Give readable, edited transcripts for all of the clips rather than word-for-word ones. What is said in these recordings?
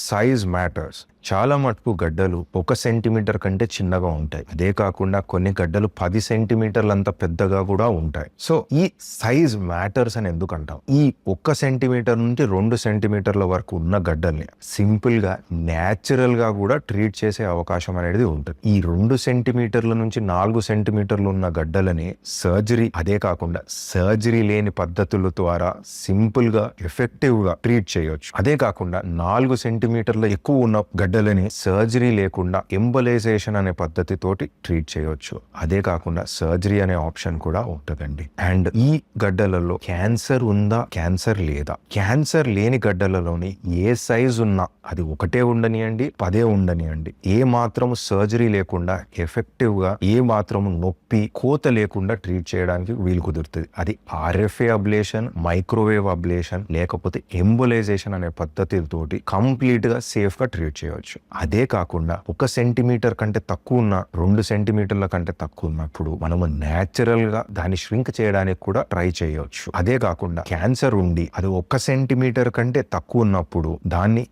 Size matters. చాలా మటుకు గడ్డలు 1 సెంటీమీటర్ కంటే చిన్నగా ఉంటాయి. అదే కాకుండా కొన్ని గడ్డలు 10 సెంటీమీటర్లంత పెద్దగా కూడా ఉంటాయి. సో ఈ సైజ్ మ్యాటర్స్ అని ఎందుకు అంటాం? ఈ 1 సెంటీమీటర్ నుంచి 2 సెంటీమీటర్ల వరకు ఉన్న గడ్డల్ని సింపుల్ గా న్యాచురల్ గా కూడా ట్రీట్ చేసే అవకాశం అనేది ఉంటుంది. ఈ 2 సెంటీమీటర్ల నుంచి 4 సెంటీమీటర్లు ఉన్న గడ్డలని సర్జరీ, అదే కాకుండా సర్జరీ లేని పద్ధతుల ద్వారా సింపుల్ గా ఎఫెక్టివ్ గా ట్రీట్ చేయొచ్చు. అదే కాకుండా 4 సెంటీమీటర్ల ఎక్కువ ఉన్న గడ్డలని సర్జరీ లేకుండా ఎంబలైజేషన్ అనే పద్ధతితోటి ట్రీట్ చేయొచ్చు. అదే కాకుండా సర్జరీ అనే ఆప్షన్ కూడా ఉంటుందండి. అండ్ ఈ గడ్డలలో క్యాన్సర్ ఉందా, క్యాన్సర్ లేదా, క్యాన్సర్ లేని గడ్డలలోని ఏ సైజ్ ఉన్నా అది 1 ఉండనియండి, 10 ఉండనియండి, ఏ మాత్రము సర్జరీ లేకుండా ఎఫెక్టివ్ గా, ఏ మాత్రము నొప్పి, కోత లేకుండా ట్రీట్ చేయడానికి వీలు కుదురుతుంది. అది RFA అబ్లేషన్, మైక్రోవేవ్ అబ్లేషన్, లేకపోతే ఎంబోలైజేషన్ అనే పద్ధతితోటి కంప్లీట్ గా సేఫ్ గా ట్రీట్ చేయవచ్చు. అదే కాకుండా 1 సెంటీమీటర్ కంటే తక్కువ ఉన్న, 2 సెంటీమీటర్ల కంటే తక్కువ ఉన్నప్పుడు మనము న్యాచురల్ గా దాన్ని ష్రింక్ చేయడానికి కూడా ట్రై చేయవచ్చు. అదే కాకుండా క్యాన్సర్ ఉండి అది 1 సెంటీమీటర్ కంటే తక్కువ ఉన్నప్పుడు దాన్ని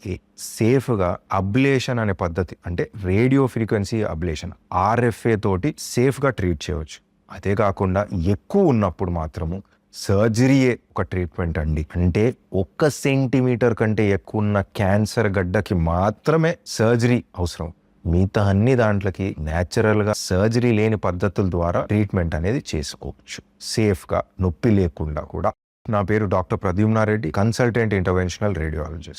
సేఫ్ గా అబ్లేషన్ అనే పద్ధతి, అంటే రేడియో ఫ్రీక్వెన్సీ అబ్లేషన్, RFA తోటి సేఫ్ గా ట్రీట్ చేయవచ్చు. అదే కాకుండా ఎక్కువ ఉన్నప్పుడు మాత్రము సర్జరీయే ఒక ట్రీట్మెంట్ అండి. అంటే 1 సెంటీమీటర్ కంటే ఎక్కువ ఉన్న క్యాన్సర్ గడ్డకి మాత్రమే సర్జరీ అవసరం. మిగతా అన్ని దాంట్లకి న్యాచురల్ గా సర్జరీ లేని పద్ధతుల ద్వారా ట్రీట్మెంట్ అనేది చేసుకోవచ్చు సేఫ్ గా, నొప్పి లేకుండా కూడా. నా పేరు డాక్టర్ ప్రద్యుమ్నారెడ్డి, కన్సల్టెంట్ ఇంటర్వెన్షనల్ రేడియాలజిస్ట్.